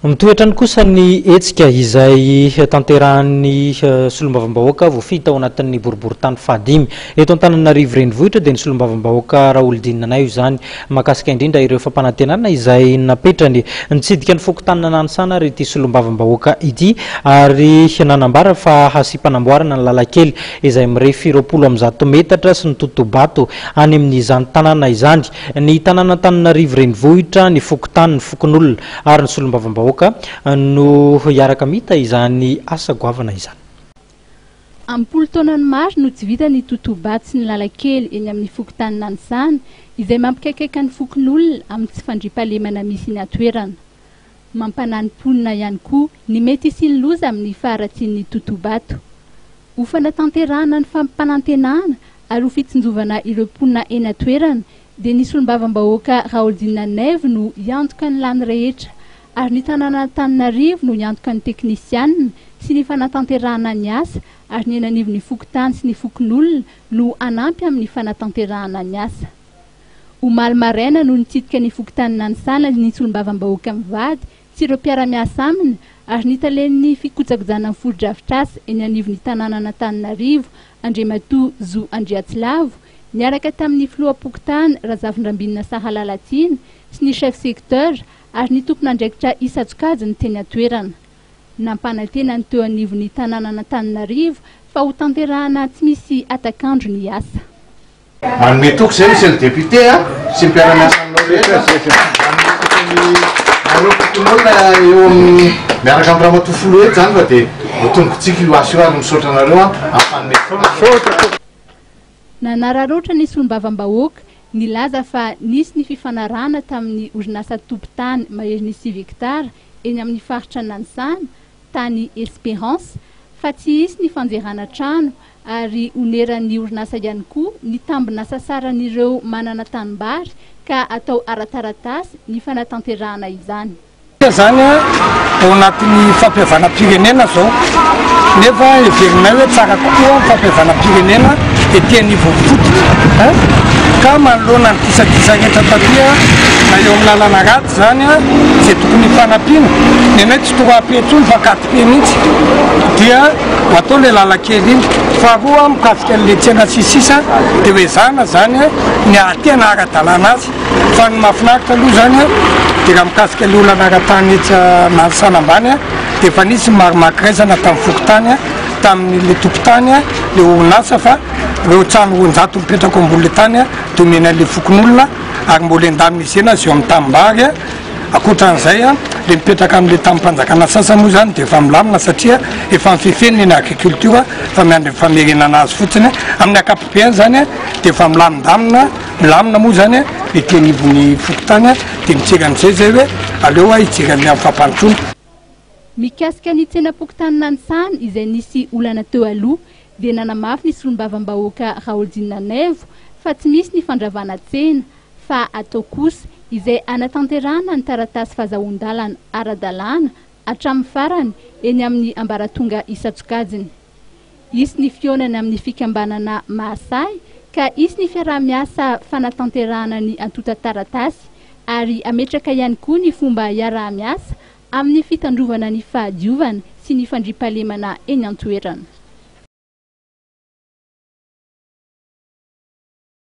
Mitoetrany kosa ny hetsika izay tanterahan'ny solombavambahoaka voafita ao anatin'ny boriboritany fahadimy eto Antananarivo renivohitra dia ny solombavambahoaka Raolodinina io zany mahakasika indrindra ireo fampanantenana izay napetrany nitsidika ny fokontany nanosana ary ity solombavambahoaka ity ary nanambara fa hasipanamboarana ny lalakely izay mirefy 20 metatra sy ny totobato any amin'izany tanàna izany. Ny tanàna Antananarivo renivohitra ny fokontany ny fokon'olona ary ny solombavambahoaka no hiaraka mita izany asa goavana izany. Ampolo taonany maro no tsy vita ny totobato sy ny lalakely eny amin'ny fokontany nanosana izay mampikaikaika ny fokon'olona amin'ny tsy fandriampahalemana misy ny atoerana. Mampananimponina ihany koa ny mety sy ny loza amin'ny faharatsian'ny totobato. Ho fanatanterahana ny fampanantenana ary ho fitsinjovana ireo mponina eny atoerana dia ny solombavambahoaka Raolodinina Neve no hiantoka ny lany rehetra ary ny tanàna Antananarivo no hiantoka ny teknisianina sy ny fanatanterahana ny asa ary ny enanivon'ny fokontany sy ny fokon'olona no anampy amin'ny fanatanterahana ny asa. Omaly maraina no nitsidika ny fokontany nanosana ny solombavambahoaka mivady sy ireo mpiara-miasa aminy ary nitalen'ny fikojakojana ny foro-drafitr'asa eny anivon'ny tanàna Antananarivo Andriamatoa Zo Andriatsilavo niaraka tamin'ny filoham-pokotany Razavindrambilona Sahalalatsina sy ny chef secteur ary ny tompon'andraikitra Isatsokajy ny teny atoerana. Nampanantena ny teo anivon'ny tanàna Antananarivo fa ho tanterahana tsy misy atakandro ny asa. Manome toko zay monsieur le député sy ny mpiara-miasa aminao rehetra arofokon'olona eo amin'ny miaraka amin'ny ramatofolo eto zany fa dia votombontsika io asa io ary misaotra anareo afanome fototra. Nanararoatra ny solombavambahoaka nilaza fa nisy ny fifanarahana tamin'ny orinasa tompon-tany mahery ny 6 hektara eny amin'ny faritra nanosana tany Espérance fa tsy hisy ny fanjerana trano ary oneran'ny orinasa ihany koa ny tambina sasaran'ireo manana tanimbary ka atao ara-taratasy ny fanatanterahana izany. Zany ao anatin'ny fampihavanam-pirenena zao nefa heverinay hoe tsara kokoa fampihavanam-pirenena etỳ anivon'ny ka manoloana ny disadiza rehetra tatia na eo amin'ny lalana ratsy zany zay tokony fanampiana ny anay tsy toa apetsony fa katike mihitsy dia atao le lalakely iny faharoa mikasika an'le tsena sisisa dia hoe zana zany ny atena ara-dalàna azy fa ny mahafinaritra aloha zany dia raha mikasika le olana ara-tany etsy nanosana ambany dia efa nisy marimakiraizana tamin'ny fokontany tamin'le tompon-tany le orinasa fa reo trano 100 mipetraka ambon'le tany dia omenan'le fokon'olona ary mbola endamin'izy ena zay eo amin'ny tanimbary akoatran'izay le mipetraka amin'le tamin'mpanjakana sasany moa zany dia efa milamina satria efa mifefeniny ny agriculture fa miandry famerenana azy fotsiny amin'ny akapobeany zany dia efa milamina moa zany etỳ anivon'ny fokontany dia mitseran'izay zay hoe aleo hijeran'ny amin'ny fampantrona. Mikasika ny tsena-pokotany nanosana izay nisy olana teo aloha dia nanamafy ny solombavambahoaka Raolodinina Neve fa tsy misy ny fandravana tsena fa atao kosa izay anatanterahana ny taratasy fahazoan-dalana ara-dalàna hatramin'ny farany eny amin'ny ambaratonga Isatsokajiny. Isy ny fionana amin'ny fikambanana Mahasay ka isy ny fiaraha-miasa fanatanterahana ny antota taratasy ary ametraka ihany koa ny fomba hiaraha-miasa amin'ny fitandrovana ny fahadiovana sy ny fandriampahalemana eny an-toerana.